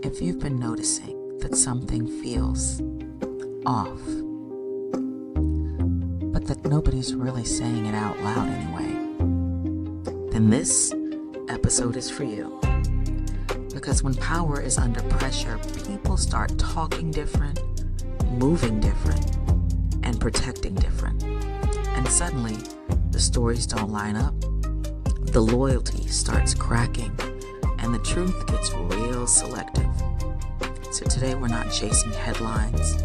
If you've been noticing that something feels off, but that nobody's really saying it out loud anyway, then this episode is for you. Because when power is under pressure, people start talking different, moving different, and protecting different. And suddenly, the stories don't line up, the loyalty starts cracking, and the truth gets real selective. So today we're not chasing headlines,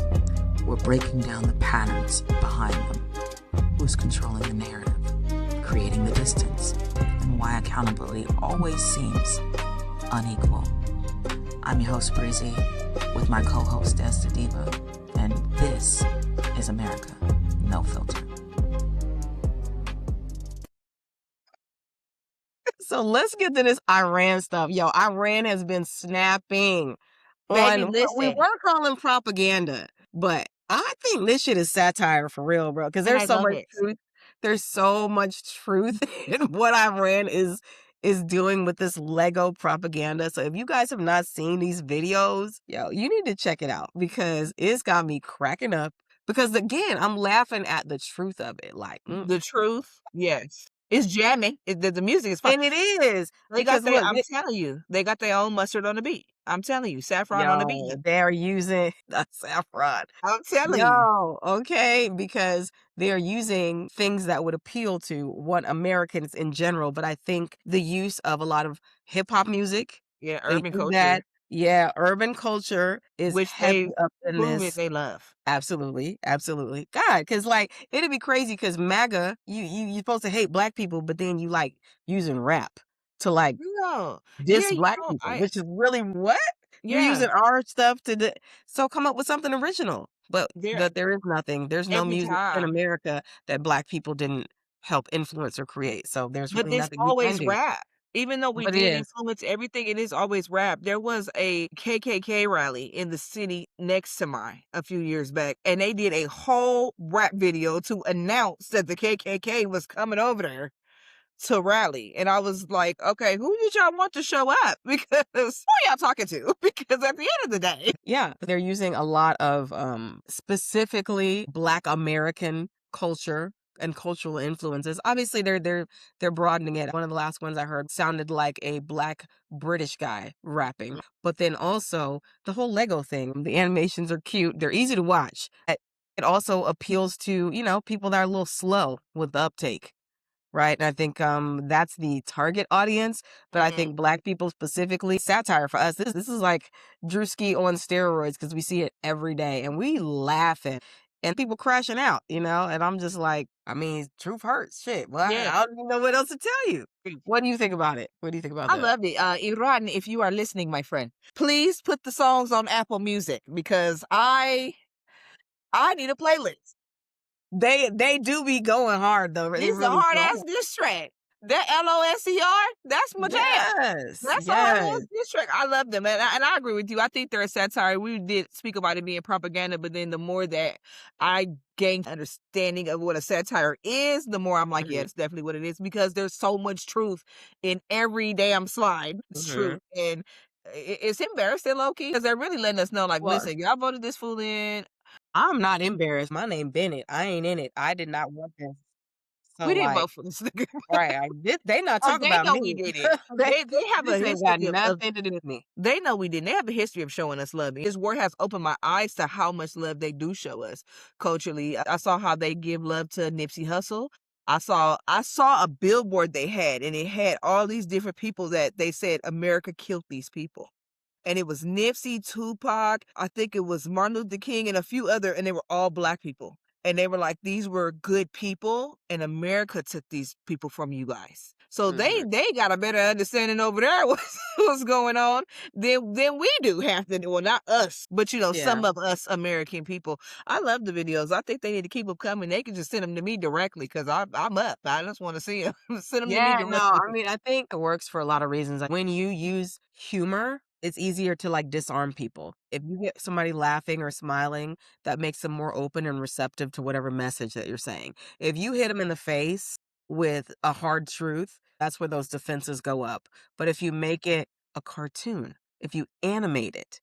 we're breaking down the patterns behind them. Who's controlling the narrative, creating the distance, and why accountability always seems unequal. I'm your host Breezy with my co-host Des the Diva, and this is America No Filter. So let's get to this Iran stuff. Yo, Iran has been snapping Baby, on, we listen. were calling propaganda, but I think this shit is satire for real, bro. Because And there's I so love much it. truth. There's so much truth in what Iran is doing with this Lego propaganda. So if you guys have not seen these videos, yo, you need to check it out because it's got me cracking up. Because again, I'm laughing at the truth of it. Like, The truth, yes. It's jamming. The music is fun. and it is They got because look, I'm telling you, they got their own mustard on the beat. I'm telling you, saffron on the beat. yo, they're using the saffron. I'm telling you. Yo, okay, because they're using things that would appeal to what Americans in general, but I think the use of a lot of hip hop music, Yeah, they urban do culture, that. Yeah, urban culture is which heavy they up in proven this. they love. Absolutely, absolutely. God, because like it'd be crazy because MAGA, you're supposed to hate black people, but then you like using rap to like No. diss Yeah, black people, which is really what? You're yeah, using our stuff to so come up with something original. But there there is nothing. There's no every music in time. America that black people didn't help influence or create. So there's But really it's nothing we can always do. rap. Even though we But it did is. influence everything, it is always rap. There was a KKK rally in the city next to mine a few years back, and they did a whole rap video to announce that the KKK was coming over there to rally. And I was like, okay, who did y'all want to show up? Because who y'all talking to? Because at the end of the day, Yeah, they're using a lot of specifically Black American culture and cultural influences. Obviously, they're broadening it. One of the last ones I heard sounded like a Black British guy rapping, but then also the whole Lego thing. The animations are cute. They're easy to watch. It also appeals to people that are a little slow with the uptake. Right. And I think that's the target audience. But I think black people specifically, satire for us, this is like Drewski on steroids because we see it every day and we laughing and people crashing out, and I'm just like, I mean, truth hurts. Shit. Well, yeah. I don't even know what else to tell you. What do you think about it? What do you think about I that? loved it. Iran, if you are listening, my friend, please put the songs on Apple Music because I need a playlist. They do be going hard though. They This is a really hard do. ass diss track. That LOSER, that's my jam. Yes. That's a hard ass diss track. I love them, and I agree with you. I think they're a satire. We did speak about it being propaganda, but then the more that I gain understanding of what a satire is, the more I'm like, yeah, it's definitely what it is because there's so much truth in every damn slide. It's true, and it's embarrassing, low key, because they're really letting us know, like, Well, listen, y'all voted this fool in. I'm not embarrassed. My name Bennett. I ain't in it. I did not want this. So We didn't like, vote for this nigga. right, they not Oh, talking they about know we me. did it. They They have a this ain't got history of nothing to do with me. they know we didn't. They have a history of showing us love. This war has opened my eyes to how much love they do show us culturally. I saw how they give love to Nipsey Hussle. I saw a billboard they had, and it had all these different people that they said America killed these people. And it was Nipsey, Tupac, I think it was Martin Luther King, and a few other, and they were all black people. And they were like, these were good people, and America took these people from you guys. So they got a better understanding over there what's going on than we do half the, well, not us, but some of us American people. I love the videos. I think they need to keep them coming. They can just send them to me directly because I'm up. I just want to see them. Send them to me Yeah, no, directly. I mean, I think it works for a lot of reasons. Like when you use humor, it's easier to like disarm people. If you get somebody laughing or smiling, that makes them more open and receptive to whatever message that you're saying. If you hit them in the face with a hard truth, that's where those defenses go up. But if you make it a cartoon, if you animate it,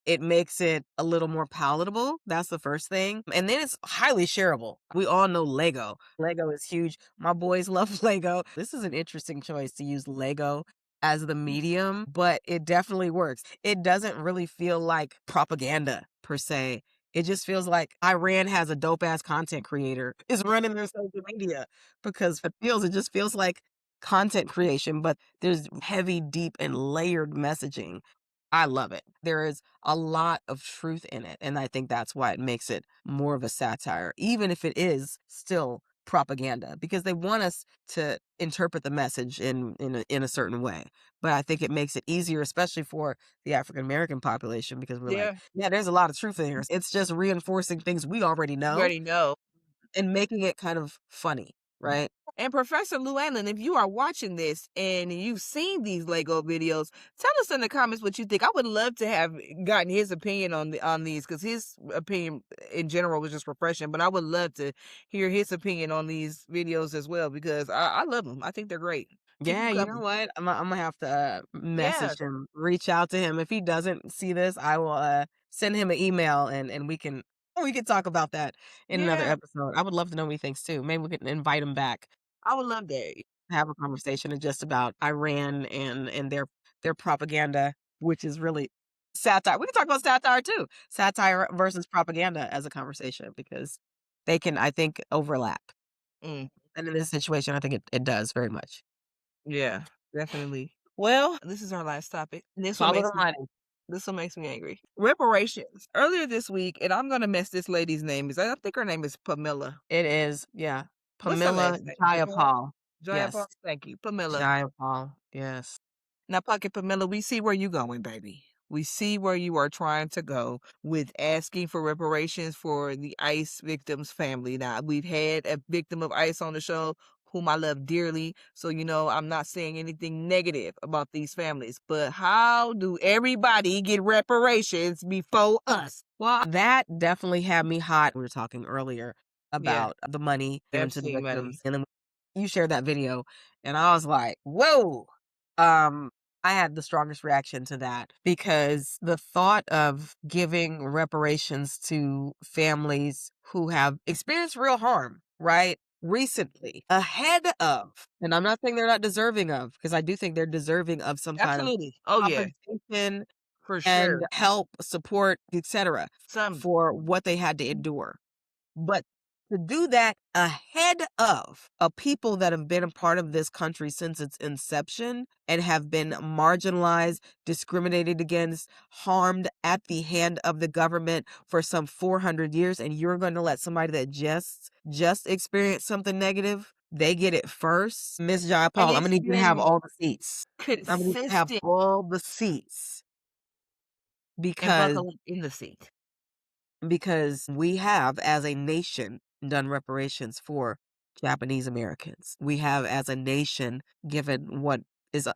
it makes it a little more palatable. That's the first thing. And then it's highly shareable. We all know Lego. Lego is huge. My boys love Lego. This is an interesting choice to use Lego as the medium, but it definitely works. It doesn't really feel like propaganda per se. It just feels like Iran has a dope ass content creator is running their social media because it just feels like content creation, but there's heavy, deep, and layered messaging. I love it. There is a lot of truth in it, and I think that's why it makes it more of a satire, even if it is still propaganda, because they want us to interpret the message in a certain way. But I think it makes it easier, especially for the African American population, because we're like, Yeah. yeah, there's a lot of truth in here. It's just reinforcing things we already You know already know. and making it kind of funny, right? And Professor Llewellyn, if you are watching this and you've seen these Lego videos, tell us in the comments what you think. I would love to have gotten his opinion on these because his opinion in general was just refreshing. But I would love to hear his opinion on these videos as well because I love them. I think they're great. Keep Yeah, them you know coming. what? I'm gonna have to Yeah, message him, reach out to him. If he doesn't see this, I will send him an email and we can talk about that in another yeah, episode. I would love to know what he thinks too. Maybe we can invite him back, I would love that. have a conversation just about Iran and their propaganda, which is really satire. We can talk about satire too. Satire versus propaganda as a conversation because they can, I think, overlap. Mm, And in this situation, I think it does very much. yeah, definitely. Well, this is our last topic. Follow the money. This one makes me angry. Reparations. Earlier this week, and I'm gonna mess this lady's name is. I think her name is Pamela. It is, yeah. What's her Pamela last name? Jayapal. Jayapal. Yes, Thank you, Pamela. Jayapal, yes. Now, Pocket Pamela, we see where you're going, baby. We see where you are trying to go with asking for reparations for the ICE victims' family. Now, we've had a victim of ICE on the show whom I love dearly. So, I'm not saying anything negative about these families. But how do everybody get reparations before us? Well, that definitely had me hot. We were talking earlier Yeah, about the money given to the Epstein money. victims, and then you shared that video, and I was like, "Whoa!" Um, I had the strongest reaction to that because the thought of giving reparations to families who have experienced real harm, right? Recently, ahead of, and I'm not saying they're not deserving of, because I do think they're deserving of some kind of Absolutely. Oh, yeah, compensation for and sure. help, support, etc., Some. for what they had to endure. But to do that ahead of a people that have been a part of this country since its inception and have been marginalized, discriminated against, harmed at the hand of the government for some 400 years, and you're going to let somebody that just experienced something negative, they get it first. Miss Jai And Paul, I'm it's gonna need you to have been all the seats. I'm gonna need you to have consistent all the seats and because buckle up in the seat. we have as a nation done reparations for Japanese Americans. We have as a nation given what is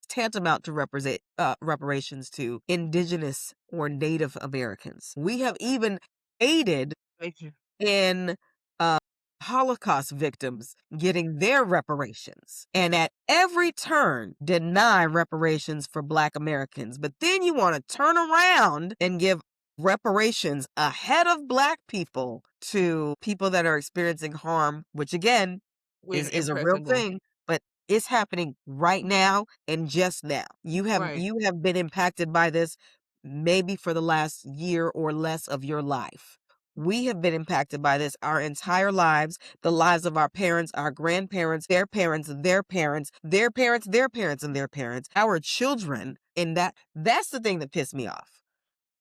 tantamount to represent reparations to indigenous or Native Americans. We have even aided Thank you. in uh, Holocaust victims getting their reparations. And at every turn, deny reparations for Black Americans. But then you want to turn around and give reparations ahead of Black people to people that are experiencing harm, which again When is a real impressing them. thing. But it's happening right now and just now. Right. You have been impacted by this maybe for the last year or less of your life. We have been impacted by this our entire lives, the lives of our parents, our grandparents, their parents, their parents, their parents, their parents, and their parents, our children. And that's the thing that pissed me off.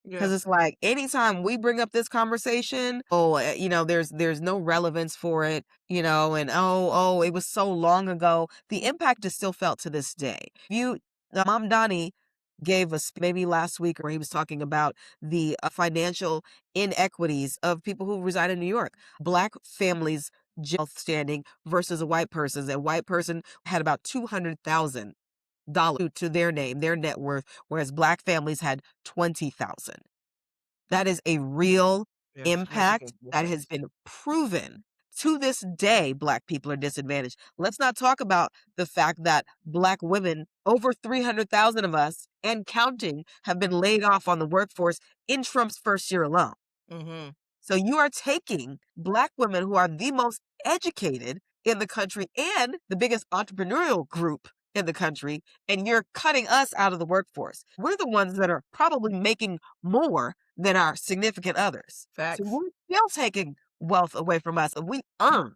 Yeah. Because it's like anytime we bring up this conversation, there's no relevance for it, and it was so long ago. The impact is still felt to this day. Mom Donnie gave us maybe last week where he was talking about the financial inequities of people who reside in New York. Black families jail standing versus a white person's. A white person had about $200,000 to their name, their net worth, whereas Black families had 20,000. That is a real Yeah. impact Significant that has difference. been proven To this day, Black people are disadvantaged. Let's not talk about the fact that Black women, over 300,000 of us and counting, have been laid off on the workforce in Trump's first year alone. Mm-hmm. So you are taking Black women who are the most educated in the country and the biggest entrepreneurial group in the country, and you're cutting us out of the workforce. We're the ones that are probably making more than our significant others. So Facts. we're still taking wealth away from us, and we earned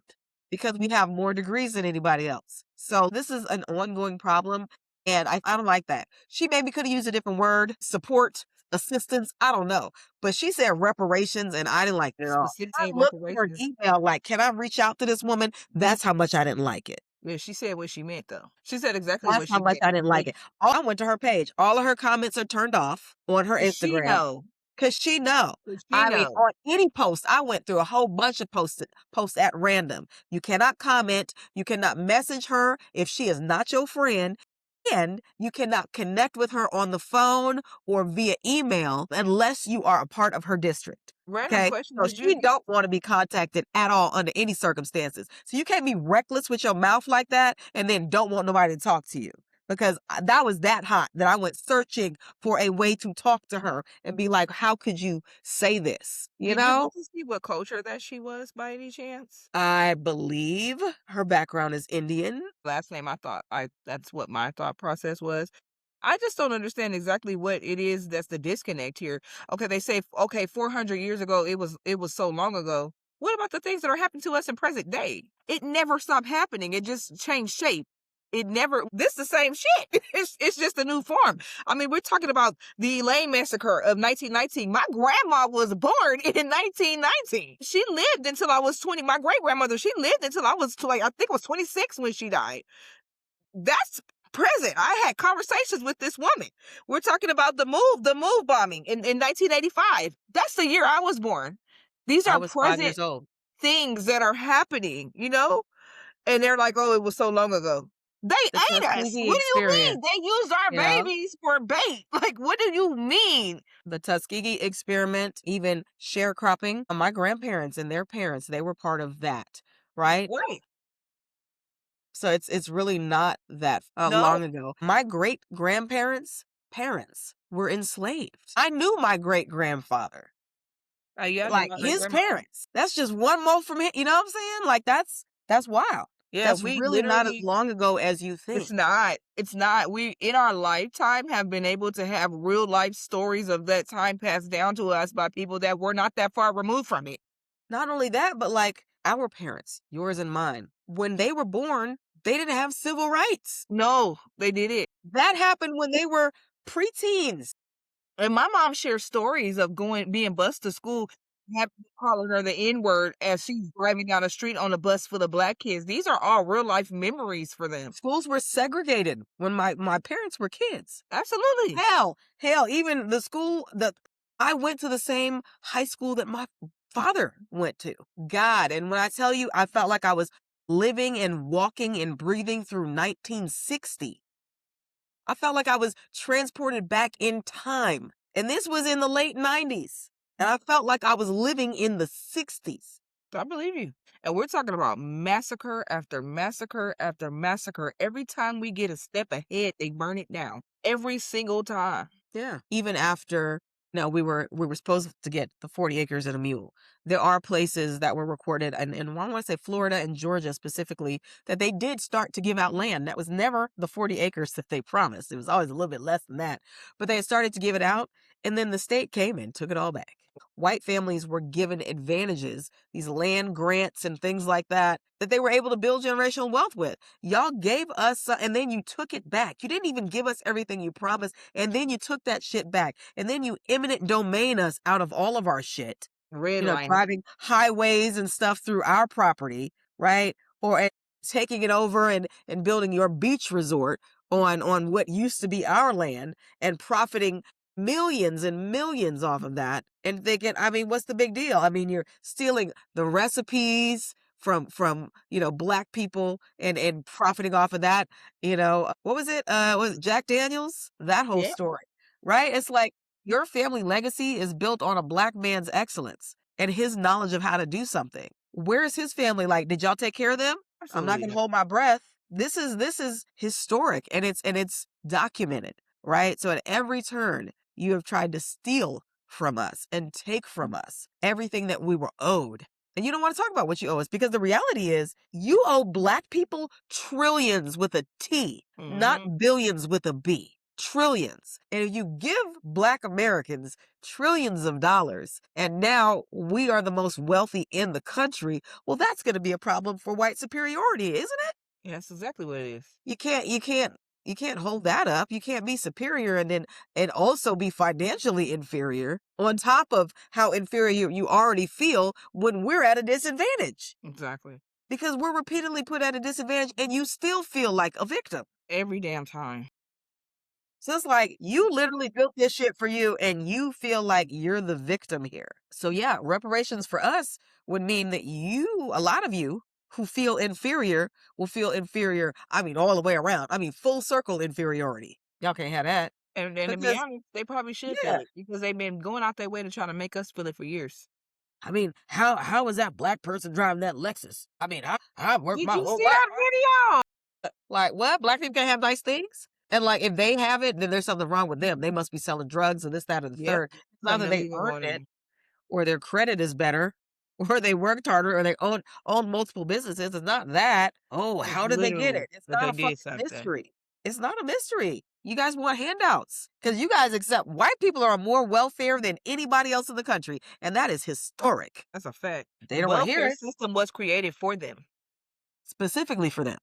because we have more degrees than anybody else. So this is an ongoing problem, and I don't like that. She maybe could have used a different word, support, assistance, I don't know. But she said reparations, and I didn't like it at all. I Specifically looked at her reparations. email like, can I reach out to this woman? That's how much I didn't like it. Yeah, she said what she meant, though. She said exactly That's what how she much meant. I didn't like it. I went to her page. All of her comments are turned off on her She Instagram know. because she know. 'Cause she I mean, know. on any post, I went through a whole bunch of posts at random. You cannot comment. You cannot message her if she is not your friend. And you cannot connect with her on the phone or via email unless you are a part of her district. Random Okay. question. So Did you she don't want to be contacted at all under any circumstances. So you can't be reckless with your mouth like that and then don't want nobody to talk to you. Because that was that hot that I went searching for a way to talk to her and be like, how could you say this? You did you know? get to see what culture that she was by any chance? I believe her background is Indian. Last name I thought that's what my thought process was. I just don't understand exactly what it is that's the disconnect here. Okay, they say okay, 400 years ago it was so long ago. What about the things that are happening to us in present day? It never stopped happening. It just changed shape. It never this the same shit. It's just a new form. I mean, we're talking about the Elaine massacre of 1919. My grandma was born in 1919. She lived until I was 20. My great grandmother, she lived until I was like I think it was 26 when she died. That's present. I had conversations with this woman. We're talking about the move bombing in 1985. That's the year I was born. These I are was 5 years present old. things that are happening, you know? And they're like, oh, it was so long ago. They The ate us. Tuskegee What do you mean? experience. They used our Yeah. babies for bait. Like, what do you mean? The Tuskegee experiment, even sharecropping. My grandparents and their parents, they were part of that, right? Right. So it's really not that No. long ago. My great grandparents' parents were enslaved. I knew my great grandfather, Yeah, I knew like my great his grandma. parents. That's just one more from him. You know what I'm saying? Like that's wild. Yeah, That's we really not as literally long ago as you think. it's not. It's not. We, in our lifetime, have been able to have real life stories of that time passed down to us by people that were not that far removed from it. Not only that, but like our parents, yours and mine, when they were born, they didn't have civil rights. No, they did it. That happened when they were preteens. And my mom shares stories of being bused to school, having calling her the N-word as she's driving down the street on a bus full of Black kids. These are all real life memories for them. Schools were segregated when my parents were kids. Absolutely. Hell, even the school that I went to the same high school that my father went to. God, and when I tell you, I felt like I was living and walking and breathing through 1960. I felt like I was transported back in time. And this was in the late 90s. And I felt like I was living in the 60s. I believe you. And we're talking about massacre after massacre after massacre. Every time we get a step ahead, they burn it down. Every single time. Yeah. Even after we were supposed to get the 40 acres and a mule. There are places that were recorded, and I want to say Florida and Georgia specifically, that they did start to give out land. That was never the 40 acres that they promised. It was always a little bit less than that. But they had started to give it out, and then the state came and took it all back. White families were given advantages, these land grants and things like that they were able to build generational wealth with. Y'all gave us, and then you took it back. You didn't even give us everything you promised, and then you took that shit back. And then you eminent domain us out of all of our shit. Redlining. Driving highways and stuff through our property, right? Or taking it over and building your beach resort on what used to be our land and profiting millions and millions off of that. And thinking, I mean, what's the big deal? I mean, you're stealing the recipes from Black people and profiting off of that. What was it? Was it Jack Daniels? That whole Yeah. story, right? It's like your family legacy is built on a Black man's excellence and his knowledge of how to do something. Where's his family? Like, did y'all take care of them? I'm not Absolutely gonna not. hold my breath. This is historic, and it's documented, right? So at every turn, you have tried to steal from us and take from us everything that we were owed. And you don't want to talk about what you owe us, because the reality is you owe Black people trillions with a T, not Mhm. billions with a B. Trillions. And if you give Black Americans trillions of dollars and now we are the most wealthy in the country, well, that's going to be a problem for white superiority, isn't it? Yeah, that's exactly what it is. You can't hold that up. You can't be superior and also be financially inferior on top of how inferior you already feel when we're at a disadvantage, Exactly. because we're repeatedly put at a disadvantage and you still feel like a victim. Every damn time. So it's like you literally built this shit for you and you feel like you're the victim here. So yeah, reparations for us would mean that a lot of you who feel inferior will feel inferior. I mean, all the way around. I mean, full circle inferiority. Y'all can't have that. And to be Because honest, they probably should yeah, feel it because they've been going out their way to try to make us feel it for years. I mean, how is that Black person driving that Lexus? I mean, I worked Did my you whole see life. that video? Like, what? Black people can't have nice things? And like, if they have it, then there's something wrong with them. They must be selling drugs and this, that, or the Yep. third. It's not Something that they illegal earned going it on. or their credit is better or they worked harder or they own multiple businesses. It's not that. Oh, It's how did they get literally it? It's that not they a did fucking something. mystery. It's not a mystery. You guys want handouts because you guys accept white people are on more welfare than anybody else in the country. And that is historic. That's a fact. They The don't want to hear welfare it system was created for them. specifically for them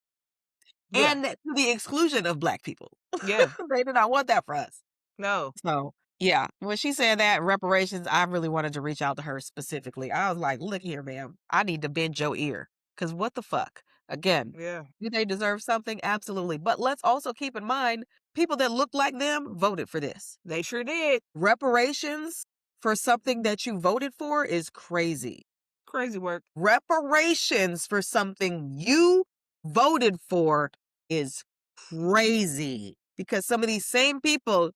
Yeah. and to the exclusion of Black people. Yeah. They did not want that for us. No. So, yeah, when she said that reparations, I really wanted to reach out to her specifically. I was like, look here, ma'am, I need to bend your ear. Because what the fuck? Again, Yeah. do they deserve something? Absolutely. But let's also keep in mind people that look like them voted for this. They sure did. Reparations for something that you voted for is crazy. Crazy work. Reparations for something you voted for is crazy, because some of these same people,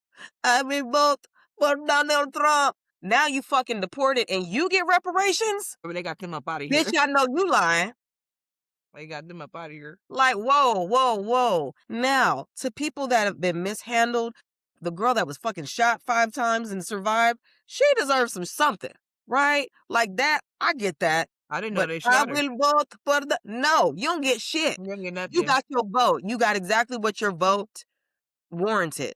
I will vote for Donald Trump. Now you fucking deported and you get reparations? But they got them up out of Bitch, here. I know you lying. They got them up out of here. Like, whoa, whoa, whoa. Now, to people that have been mishandled, the girl that was fucking shot 5 times and survived, she deserves something, right? Like that, I get that. I didn't know But they I shot her. will vote for the. No, you don't get shit. You didn't get You nothing. got your vote. You got exactly what your vote warranted.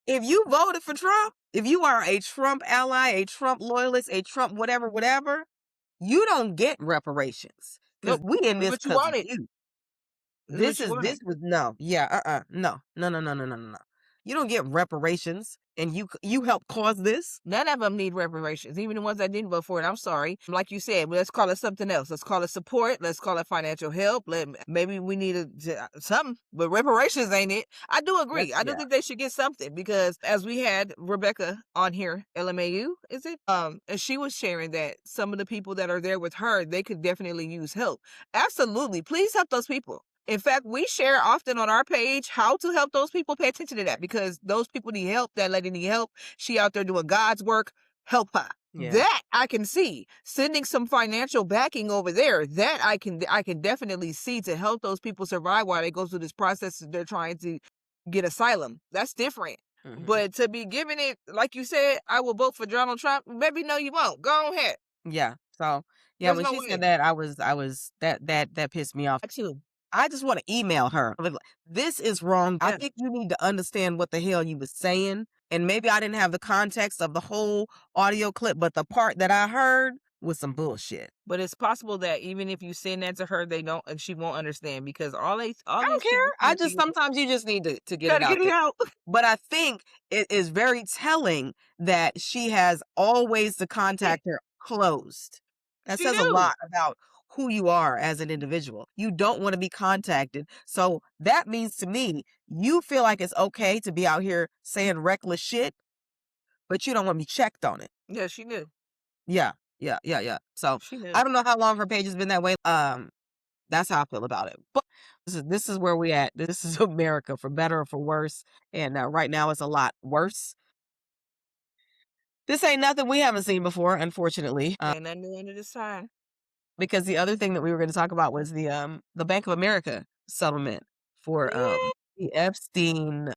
If you voted for Trump, if you are a Trump ally, a Trump loyalist, a Trump whatever, whatever, you don't get reparations. Because Nope. we in That's this what you because of wanted. you. That's what you This wanted. was no. Yeah, no. No, no, no, no, no, no, no. You don't get reparations and you helped cause this. None of them need reparations, even the ones that didn't vote for it. I'm sorry. Like you said, let's call it something else. Let's call it support. Let's call it financial help. Maybe we need something, but reparations ain't it. I do agree. I do Yeah. think they should get something because as we had Rebecca on here, LMAU, is it? And she was sharing that some of the people that are there with her, they could definitely use help. Absolutely. Please help those people. In fact, we share often on our page how to help those people. Pay attention to that because those people need help. That lady need help. She out there doing God's work. Help her. Yeah. That I can see. Sending some financial backing over there. That I can definitely see to help those people survive while they go through this process. They're trying to get asylum. That's different. Mhm. But to be giving it, like you said, I will vote for Donald Trump. Maybe no, you won't. Go ahead. Yeah. So yeah, There's when no she way. said that, I was that pissed me off. I too. I just want to email her. I was like, this is wrong. I Yeah. think you need to understand what the hell you was saying. And maybe I didn't have the context of the whole audio clip, but the part that I heard was some bullshit. But it's possible that even if you send that to her, they don't, and she won't understand because all I these don't care. people I think just sometimes you just need to get it gotta out get it there. out. But I think it is very telling that she has all ways to contact her closed. That She says a do. lot about who you are as an individual. You don't want to be contacted. So that means to me, you feel like it's okay to be out here saying reckless shit, but you don't want to be checked on it. Yeah, she knew. Yeah, yeah, yeah, yeah. So She knew. I don't know how long her page has been that way. That's how I feel about it. But this is where we at. This is America, for better or for worse. And right now it's a lot worse. This ain't nothing we haven't seen before, unfortunately. Ain't nothing new under the sun. because the other thing that we were going to talk about was the Bank of America settlement for the Epstein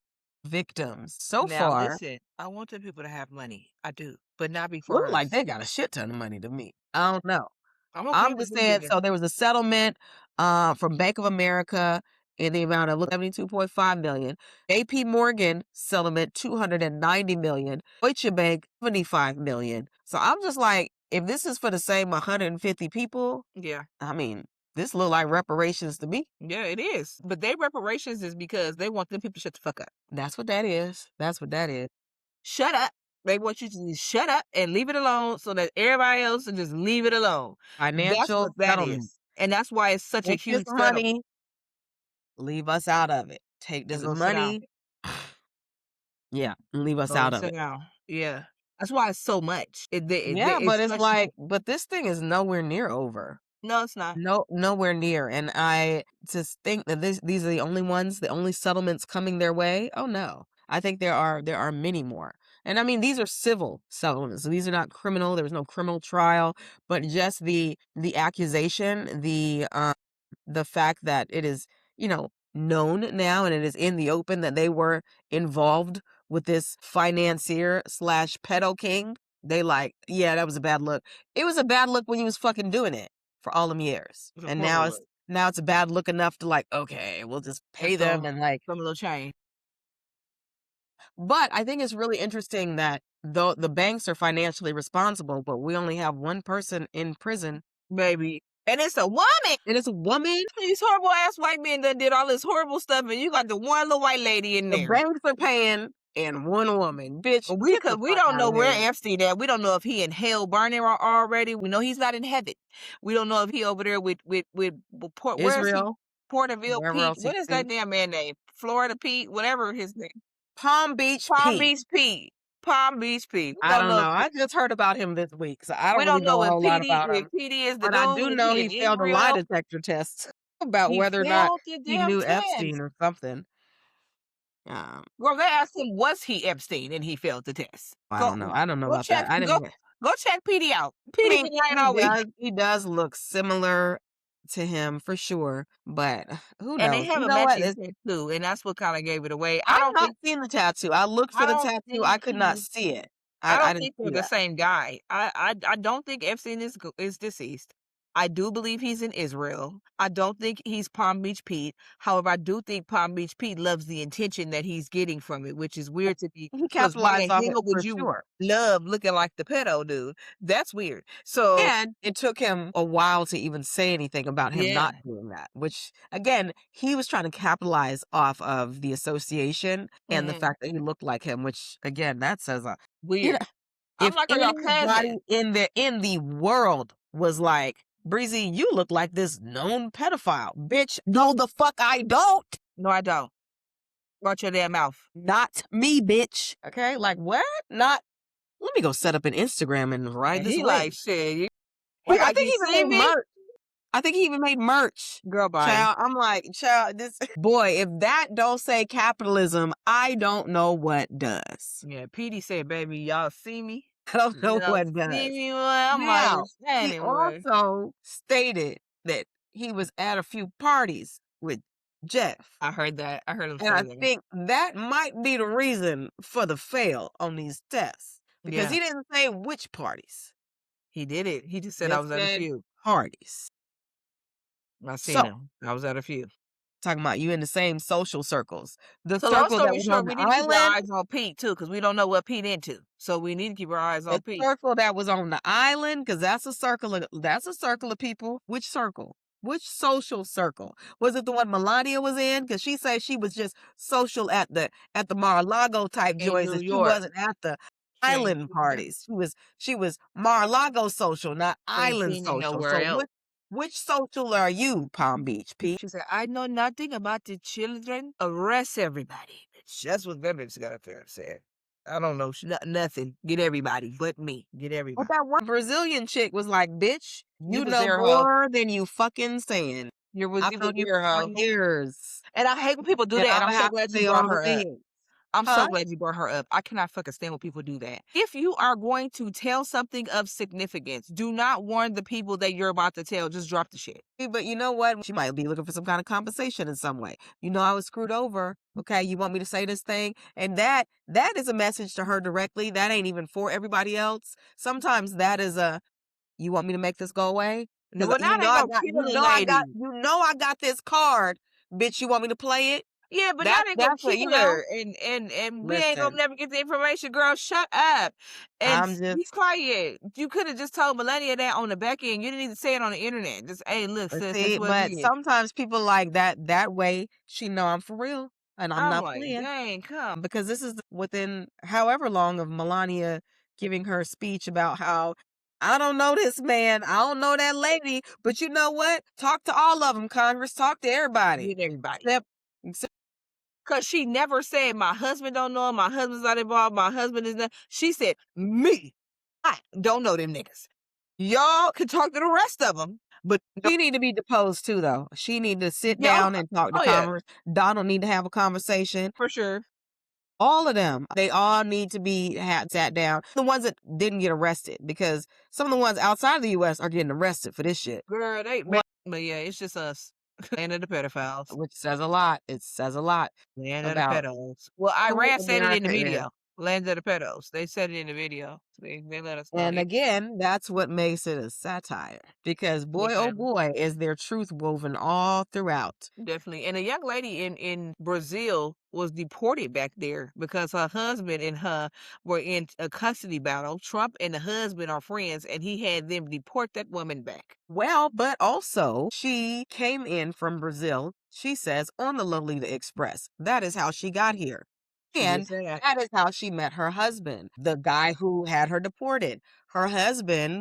victims. So Now far, listen, I want the people to have money. I do, but not look before like us. they got a shit ton of money to me. I don't know. I'm okay I'm with just them saying, giving. so there was a settlement from Bank of America in the amount of 72.5 million. JP Morgan settlement 290 million. Deutsche Bank 75 million. So I'm just like, if this is for the same 150 people, Yeah, I mean, this look like reparations to me. yeah, it is. But their reparations is because they want them people to shut the fuck up. That's what that is. That's what that is. Shut up. They want you to just shut up and leave it alone so that everybody else can just leave it alone. That's Financial what that settlement. is. And that's why it's such a Take this huge settlement. money, leave us out of it. Take And this go sit down. money, yeah, leave us Go out of sit it. down. Yeah. That's why it's so much. Yeah, but It's it's such. like, but this thing is nowhere near over. No, it's not. No, nowhere near. And I just think that these are the only ones, the only settlements coming their way. Oh no. I think there are many more. And I mean, these are civil settlements. So these are not criminal. There was no criminal trial, but just the accusation, the fact that it is, known now and it is in the open that they were involved with this financier slash pedo king. They like, yeah, that was a bad look. It was a bad look when you was fucking doing it for all them years. It's a And horrible look. now it's a bad look enough to like, okay, we'll just And pay them and like, some little change. but I think it's really interesting that though the banks are financially responsible, but we only have one person in prison. Baby. And it's a woman. And it's a woman. These horrible ass white men that did all this horrible stuff, and you got the one little white lady in The there. banks are paying and one woman. Bitch, get the We fuck don't know out of where here. Epstein at. We don't know if he in hell burning already. We know he's not in heaven. We don't know if he over there with Port. Where is he? Israel, Porterville wherever Pete. else he What is could that be. damn man name? Florida Pete. Whatever his name. Palm Beach Palm Pete. Beach Pete. Palm Beach Pete. We I don't don't know. know. I just heard about him this week, so I We don't really don't know know a if whole lot about him. PD is the But I dude. do If know he in he failed a lie Israel, detector test about he whether or not failed the he damn knew test. Epstein or something. Um, Well, they asked him, was he Epstein, and he failed the test. I don't know. I don't know Go about check. that. I Go didn't. go check PD out. I PD mean, been lying all week. he does look similar to him for sure, but who And they knows? have You a know what? matching tattoo, and that's what kind of gave it away. I've not seen the tattoo. I looked for I the don't tattoo. I think could not see it. I I don't didn't think they're see the that. same guy. I don't think Epstein is deceased. I do believe he's in Israel. I don't think he's Palm Beach Pete. However, I do think Palm Beach Pete loves the attention that he's getting from it, which is weird to me. He Because why capitalized off the it hell for would you sure. love looking like the pedo dude? That's weird. So And it took him a while to even say anything about him yeah. not doing that, which again, he was trying to capitalize off of the association and the Mhm. fact that he looked like him, which again, that says you know, Weird. I'm if like, are y'all anybody cousin? in the world was like, Breezy, you look like this known pedophile. Bitch, no the fuck I don't. No, I don't. Watch your damn mouth. Not me, bitch. Okay? Like what? Not let me go set up an Instagram and ride And this he wave. like, shit. I Like, think you he even see made me? merch. I think he even made merch. Girl, bye. Child, I'm like, child, this boy, if that don't say capitalism, I don't know what does. Yeah, PD said, baby, y'all see me? I don't know Y'all what see does. me? Well, I'm like, Now, he anyway. also stated that he was at a few parties with Jeff. I heard that. I heard him And I say that. think that might be the reason for the fail on these tests. Because Yeah. he didn't say which parties. He did it. He just said I Just was at a said few. parties. I seen So, him. I was at a few. talking about you in the same social circles. The So long circle that story was short, on we the need to keep our island, eyes on Pete too, because we don't know what Pete into. So we need to keep our eyes on the Pete. circle that was on the island, because that's a circle of people. Which circle? Which social circle? Was it the one Melania was in? Because she said she was just social at the Mar-a-Lago type In joints, New and she York. wasn't at the She ain't island parties. She was Mar-a-Lago social, not island seen it social. nowhere So else. which social are you, Palm Beach Pete? She said, I know nothing about the children. Arrest everybody. Bitch, that's what that bitch got up there and said. I don't know nothing. Get everybody but me. Get everybody. But that one Brazilian chick was like, bitch, you was know there, ho. more than you fucking saying. You I've was known you there, for ho. years. And I hate when people do And that, and I'm I'm so gonna have glad to you say brought all the her up. things. I'm Huh? so glad you brought her up. I cannot fucking stand when people do that. If you are going to tell something of significance, do not warn the people that you're about to tell. Just drop the shit. But you know what? She might be looking for some kind of compensation in some way. You know, I was screwed over. Okay, you want me to say this thing? And that is a message to her directly. That ain't even for everybody else. Sometimes that is a, you want me to make this go away? No, Because well, now they gonna kill a lady. you know I got this card. Bitch, you want me to play it? Yeah, but now they gonna That's what, kill her, and we ain't gonna listen, never get the information. Girl, shut up and I'm just, be quiet. You could have just told Melania that on the back end. You didn't need to say it on the internet. Just, hey, look, sis, this see, is what it but is. sometimes people like that way, she know I'm for real and I'm I'm not like, playing. dang, come. Because this is within however long of Melania giving her speech about how I don't know this man, I don't know that lady, but you know what? Talk to all of them, Congress. Talk to everybody. Get everybody. Except Cause she never said my husband don't know him, my husband's not involved, my husband is not. She said me. I don't know them niggas. Y'all can talk to the rest of them, but she need to be deposed too, though. She need to sit yeah, down and talk to oh yeah, Congress. Donald need to have a conversation. for sure. All of them, they all need to be sat down. The ones that didn't get arrested, because some of the ones outside of the U.S. are getting arrested for this shit. Girl, What? but yeah, it's just us. Land of the pedophiles. Which says a lot. It says a lot Land of the about pedos. Well, who Iran said it in the America is. video. Land of the pedos. They said it in the video. They let us know. And again, that's what makes it a satire. Because boy, oh boy, is there truth woven all throughout. Definitely. And a young lady in Brazil was deported back there because her husband and her were in a custody battle. Trump and the husband are friends, and he had them deport that woman back. Well, but also, she came in from Brazil, she says, on the Lolita Express. That is how she got here. She did And say that. that is how she met her husband, the guy who had her deported. Her husband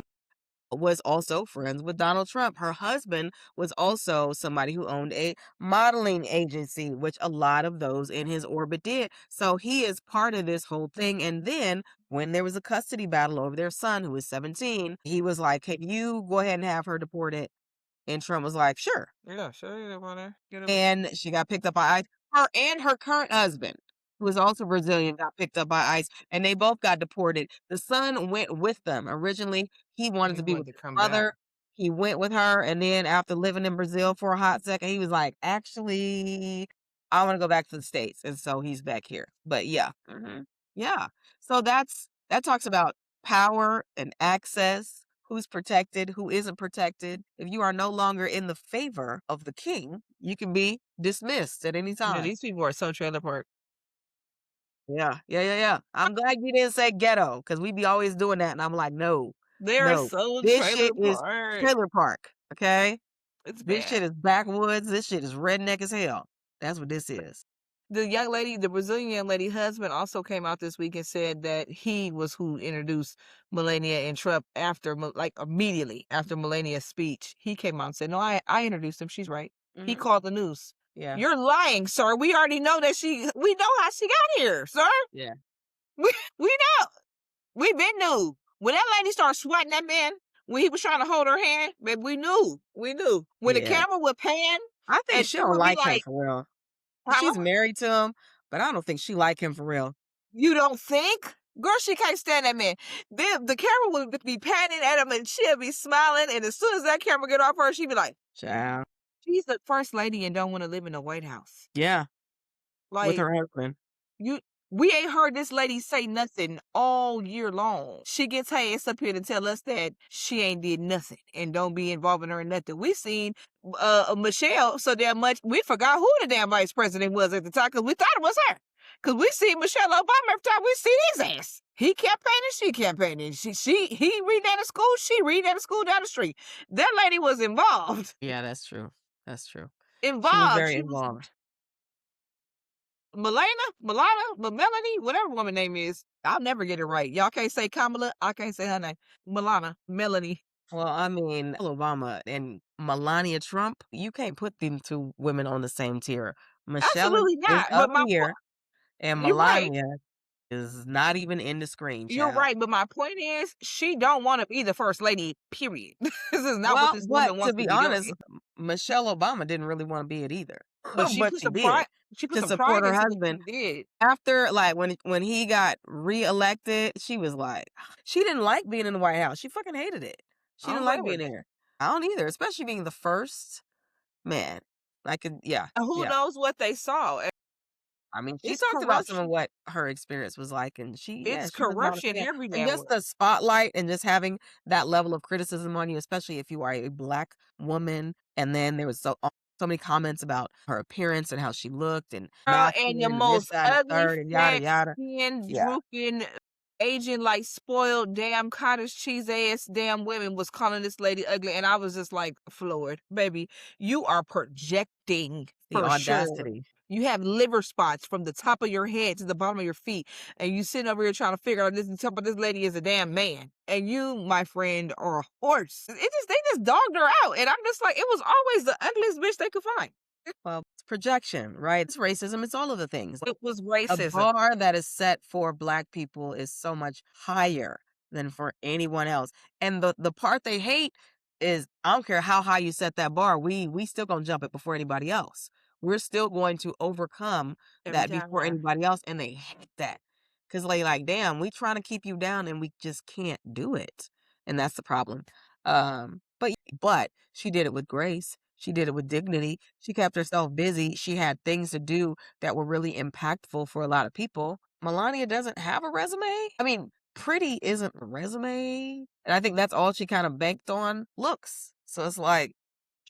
was also friends with Donald Trump. Her husband was also somebody who owned a modeling agency, which a lot of those in his orbit did. So he is part of this whole thing. And then when there was a custody battle over their son, who was 17, he was like, "Can you go ahead and have her deported?" And Trump was like, "Sure." Yeah, sure. And she got picked up by ICE. Her and her current husband, who is also Brazilian, got picked up by ICE, and they both got deported. The son went with them. Originally, he wanted to be with his mother. He went with her, and then after living in Brazil for a hot second, he was like, "Actually, I want to go back to the States." And so he's back here. But yeah. Yeah. So that talks about power and access, who's protected, who isn't protected. If you are no longer in the favor of the king, you can be dismissed at any Yeah, time. these people are so trailer park. Yeah. I'm glad you didn't say ghetto, because we be always doing that. And I'm like, no, They're no. so This trailer shit is park. trailer park. Okay? It's This bad. shit is backwoods. This shit is redneck as hell. That's what this is. The young lady, the Brazilian young lady husband also came out this week and said that he was who introduced Melania and Trump after, like immediately after Melania's speech. He came out and said, no, I introduced him. She's right. He called the news. Yeah. You're lying, sir. We already know that we know how she got here, sir. Yeah. We know. We been knew. When that lady started sweating that man, when he was trying to hold her hand, babe, we knew. When the camera would pan, I think and she she don't would be like him like, for real. huh? She's married to him, but I don't think she like him for real. You don't think? Girl, she can't stand that man. The camera would be panning at him and she'll be smiling. And as soon as that camera get off her, she'd be like, Child. she's the first lady and don't want to live in the White House. Yeah. With Like, her husband. we ain't heard this lady say nothing all year long. She gets her ass up here to tell us that she ain't did nothing and don't be involving her in nothing. We seen Michelle so damn much, we forgot who the damn vice president was at the time because we thought it was her. Because we see Michelle Obama every time we see his ass. He campaigning, she campaigning. He reading at a school, she reading at a school down the street. That lady was involved. Yeah, that's true. That's true. Involved. She was very involved. Melania, Melanie, whatever woman name is. I'll never get it right. Y'all can't say Kamala. I can't say her name. Melanie. Well, I mean, Obama and Melania Trump, you can't put them two women on the same tier. Michelle Absolutely is not. up But here, and you're right. Melania is not even in the screen, You're child. right. But my point is, she don't want to be the first lady, period. This is not what this woman wants to be to be honest, doing. Michelle Obama didn't really want to be it either. But but she did she put to some support pride her into what husband. she did. After, like, when he got reelected, she was like she didn't like being in the White House. She fucking hated it. She Oh didn't like being Lord. there. I don't either, especially being the first. Man, I could yeah, And who yeah. knows what they saw? I mean, she It's talked about some of corruption. what her experience was like, and It's she does not corruption understand. every And damn just where. the spotlight and just having that level of criticism on you, especially if you are a Black woman. And then there was so many comments about her appearance and how she looked and Girl, and the masculine and this, most that, and the ugly, third, and yada fat, yada. skin Yeah. drooping, aging like spoiled damn cottage cheese ass damn women was calling this lady ugly, and I was just like floored. Baby, you are projecting The for sure. audacity. You have liver spots from the top of your head to the bottom of your feet, and you sitting over here trying to figure out this and tell me this lady is a damn man. And you, my friend, are a horse. They just dogged her out. And I'm just like, it was always the ugliest bitch they could find. Well, it's projection, right? It's racism. It's all of the things. It was A racism. bar that is set for Black people is so much higher than for anyone else. And the part they hate is I don't care how high you set that bar, we still gonna jump it before anybody else. We're still going to overcome Every that time, before yeah. anybody else, and they hate that. Cause like, damn, we trying to keep you down and we just can't do it. And that's the problem. But she did it with grace. She did it with dignity. She kept herself busy. She had things to do that were really impactful for a lot of people. Melania doesn't have a resume. I mean, pretty isn't a resume. And I think that's all she kind of banked on looks. So it's like,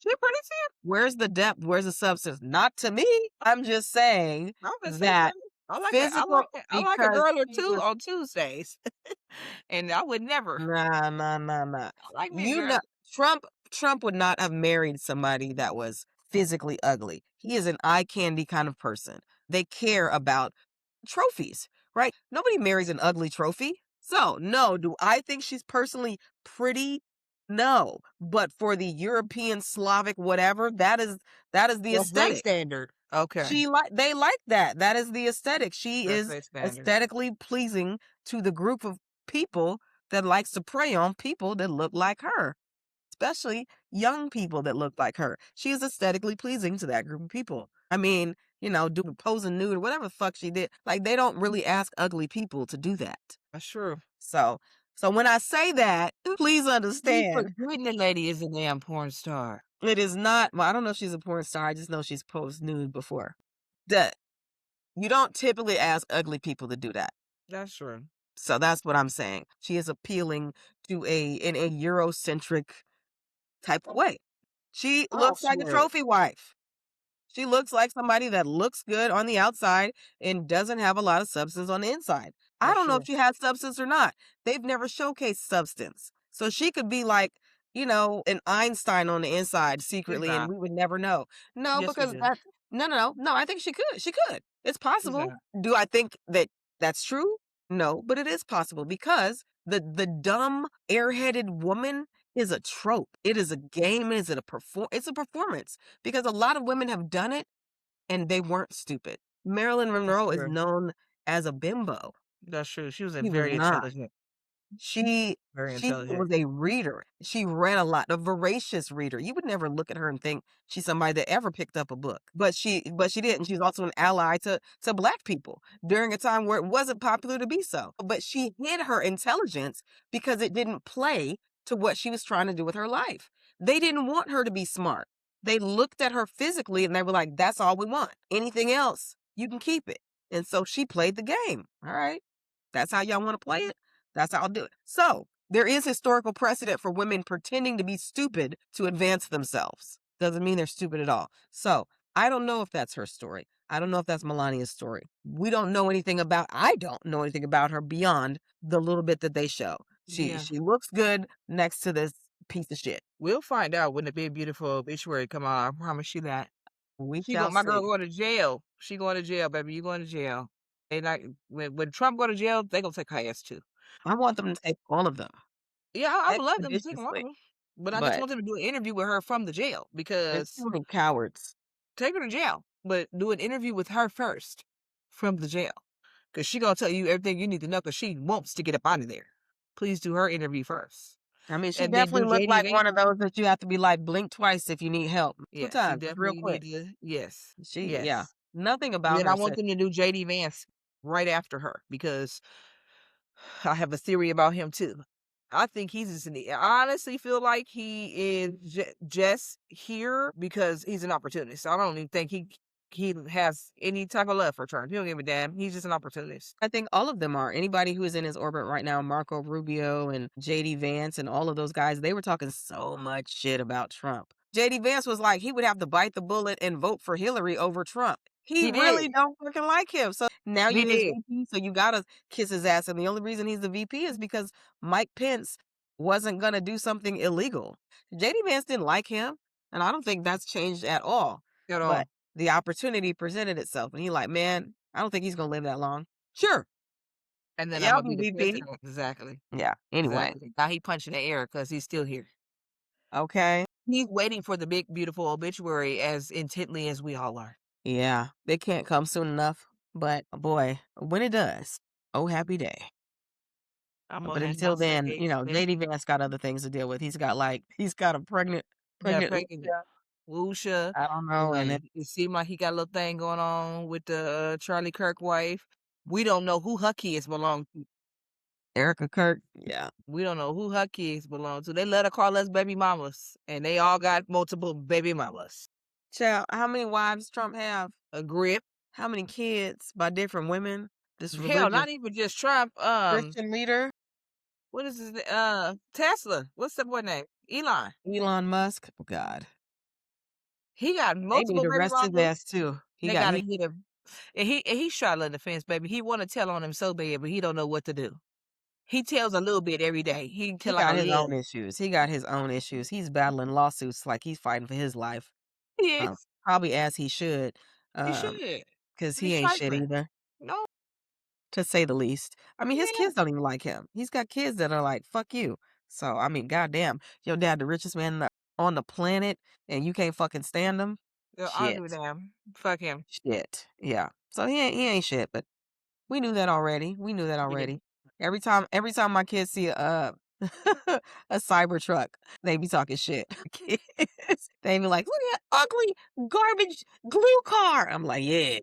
She pretty too. where's the depth? Where's the substance? Not to me. I'm just saying I was gonna say that pretty. I like it. physical, I like a because girl or she two was, on Tuesdays, and I would never. nah, nah, nah, nah. I like me a You girl. know, Trump would not have married somebody that was physically ugly. He is an eye candy kind of person. They care about trophies, right? Nobody marries an ugly trophy. So, no, do I think she's personally pretty? No. But for the European, Slavic, whatever, that is the That's their aesthetic. standard. Okay, They like that. That is the aesthetic. She that's is their standard. aesthetically pleasing to the group of people that likes to prey on people that look like her, especially young people that look like her. She is aesthetically pleasing to that group of people. I mean, doing posing nude or whatever the fuck she did. Like, they don't really ask ugly people to do that. That's true. So, when I say that, please You understand forgetting the lady is a damn porn star. it is not. Well, I don't know if she's a porn star. I just know she's posed nude before. That you don't typically ask ugly people to do that. That's true. So that's what I'm saying. She is appealing to in a Eurocentric type of way. She Oh, looks like a swear. trophy wife. She looks like somebody that looks good on the outside and doesn't have a lot of substance on the inside. I That's don't know if true. she has substance or not. They've never showcased substance. So she could be like, an Einstein on the inside She's secretly, and not. we would never know. No, Yes, we because do. that, no, no, no, no, I think she could. She could. It's She's possible. not. Do I think that that's true? No, but it is possible because the dumb, airheaded woman is a trope. It is a game. It's a performance because a lot of women have done it and they weren't stupid. Marilyn That's Monroe is true. known as a bimbo. That's true. She was a She was very not. intelligent. She Very she intelligent. was a reader. She read a lot, a voracious reader. You would never look at her and think she's somebody that ever picked up a book. But she did, and she was also an ally to Black people during a time where it wasn't popular to be so. But she hid her intelligence because it didn't play to what she was trying to do with her life. They didn't want her to be smart. They looked at her physically and they were like, "That's all we want. Anything else, you can keep it." And so she played the game. All right, that's how y'all want to play it. That's how I'll do it. So there is historical precedent for women pretending to be stupid to advance themselves. Doesn't mean they're stupid at all. So I don't know if that's her story. I don't know if that's Melania's story. I don't know anything about her beyond the little bit that they show. Yeah. She looks good next to this piece of shit. We'll find out when the Big Beautiful obituary come out. I promise you that. We shall My girl see. going to jail. She going to jail, baby. You going to jail. They like when Trump go to jail, they gonna take her ass too. I want them to take all of them Yeah, I would love them to take them expeditiously, all. But I just but want them to do an interview with her from the jail there's because too many cowards. take her to jail, but do an interview with her first from the jail because she gonna tell you everything you need to know because she wants to get up out of there. Please do her interview first. I mean, she and then do definitely looked JD like Vance. one of those that you have to be like, blink twice if you need help. 2 Yes, you times, just real definitely quick. need to. Yes, Yeah. yes. Nothing And about then I her want said them to do JD Vance right after her because I have a theory about him too. I think he's just I honestly feel like he is just here because he's an opportunist. I don't even think he has any type of love for Trump. He don't give a damn. He's just an opportunist. I think all of them are. Anybody who is in his orbit right now, Marco Rubio and JD Vance and all of those guys, they were talking so much shit about Trump. JD Vance was like he would have to bite the bullet and vote for Hillary over Trump. He He did. really don't fucking like him. So now He you his did. VP, so you gotta kiss his ass. And the only reason he's the VP is because Mike Pence wasn't gonna do something illegal. JD Vance didn't like him, and I don't think that's changed at all. At But all. the opportunity presented itself, and he like, man, I don't think he's gonna live that long. Sure. And then I'm Yeah, I'll gonna be be the VP. president. Exactly. Yeah. Anyway. Exactly. Now he punching the air because he's still here. Okay. He's waiting for the big, beautiful obituary as intently as we all are. Yeah. They can't come soon enough. But boy, when it does, oh happy day. I'm gonna But have my until then, suitcase, bitch. JD Vance got other things to deal with. He's got a Yeah, pregnant pregnant. Lucia. Wusha. I don't know. And then It seemed like he got a little thing going on with the Charlie Kirk wife. We don't know who her kids belong to. Erica Kirk. Yeah. We don't know who her kids belong to. They let her call us baby mamas, and they all got multiple baby mamas. Child, how many wives Trump have? A grip. How many kids by different women? This Hell, religious not even just Trump. Christian leader, What is his Tesla? What's that boy name? Elon. Elon Musk. Oh God. He got They need multiple to baby arrest his mamas. ass too. They gotta hit him. And he straddling the fence, baby. He wanna tell on him so bad, but he don't know what to do. He tells a little bit every day. He He tell like a got his own little. issues. He got his own issues. He's battling lawsuits like he's fighting for his life. Yes, Probably as he should, he should. because he He's ain't shit trifling. either, No, to say the least. I mean, his yeah. kids don't even like him. He's got kids that are like, "Fuck you." So, I mean, goddamn, your dad the richest man on the planet, and you can't fucking stand him? I don't Shit. give a damn. Fuck him. Shit. Yeah. So he ain't shit, but we knew that already. We knew that We did. already. Every time my kids see a cyber truck, they be talking shit. Kids, they be like, "Look at that ugly garbage glue car." I'm like, "Yeah,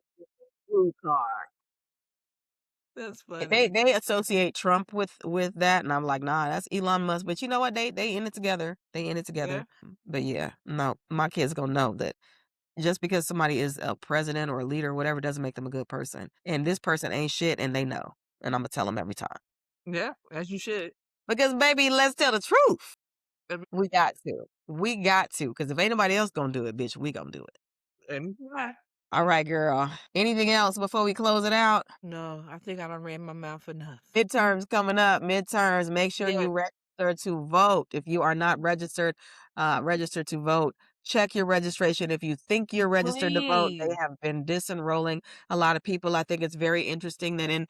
glue car." That's And funny. they associate Trump with that, and I'm like, "Nah, that's Elon Musk." But you know what? They in it together. They in it Yeah. together. But yeah, no, my kids gonna know that just because somebody is a president or a leader or whatever doesn't make them a good person. And this person ain't shit, and they know. And I'm gonna tell them every time. Yeah, as you should. Because baby, let's tell the truth. And We got to. We got to. Because if ain't nobody else gonna do it, bitch, we gonna do it. why? All right, girl. Anything else before we close it out? No, I think I done ran my mouth enough. Midterms coming up. Midterms. Make sure Yeah, you register to vote. If you are not registered, register to vote. Check your registration. If you think you're registered to vote, they please. have been disenrolling a lot of people. I think it's very interesting that in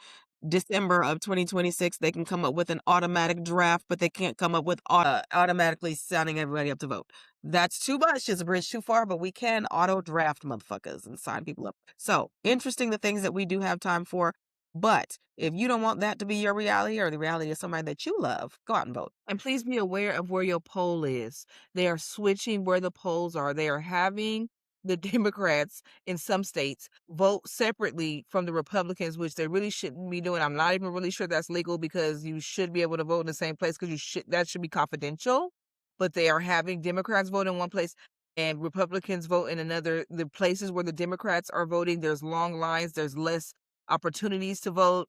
December of 2026, they can come up with an automatic draft, but they can't come up with automatically signing everybody up to vote. That's too much. It's a bridge too far, but we can auto draft motherfuckers and sign people up. So interesting the things that we do have time for. But if you don't want that to be your reality or the reality of somebody that you love, go out and vote. And please be aware of where your poll is. They are switching where the polls are. They are having the Democrats in some states vote separately from the Republicans, which they really shouldn't be doing. I'm not even really sure that's legal because you should be able to vote in the same place because that should be confidential. But they are having Democrats vote in one place and Republicans vote in another. The places where the Democrats are voting, there's long lines, there's less opportunities to vote.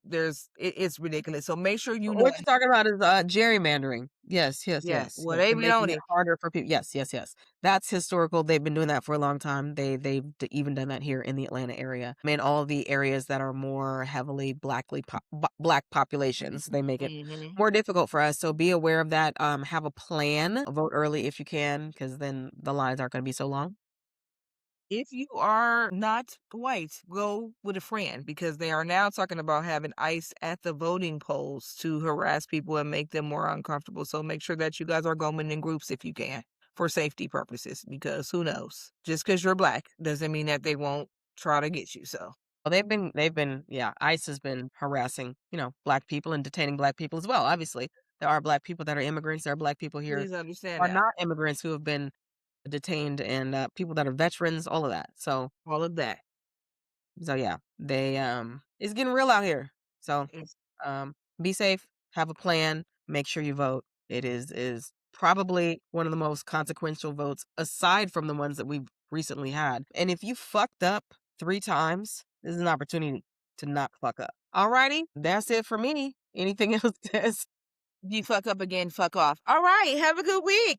It's ridiculous. So make sure you know. What you're talking about is gerrymandering. Yes, yes, Yeah, yes, well, yes. they And be on making it it. harder for people. Yes, yes, yes. That's historical. They've been doing that for a long time. Even done that here in the Atlanta area. I mean, all the areas that are more heavily black populations, they make it Mhm. more difficult for us. So be aware of that. Have a plan. Vote early if you can, because then the lines aren't going to be so long. If you are not white, go with a friend because they are now talking about having ICE at the voting polls to harass people and make them more uncomfortable. So make sure that you guys are going in groups if you can for safety purposes because who knows? Just because you're black doesn't mean that they won't try to get you. So Well, yeah, ICE has been harassing, black people and detaining black people as well, obviously. There are Black people that are immigrants. There are Black people here Please understand are that. not immigrants who have been detained, and people that are veterans, all of that. All of that. So yeah, it's getting real out here. So It's be safe, have a plan, make sure you vote. It is probably one of the most consequential votes aside from the ones that we've recently had. And if you fucked up 3 times, this is an opportunity to not fuck up. Alrighty, that's it for me. Anything else, Tess? if you fuck up again, fuck off. All right. Have a good week.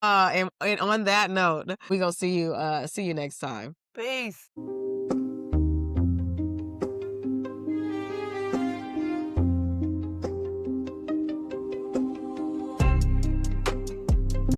And on that note, we gonna see you next time. Peace.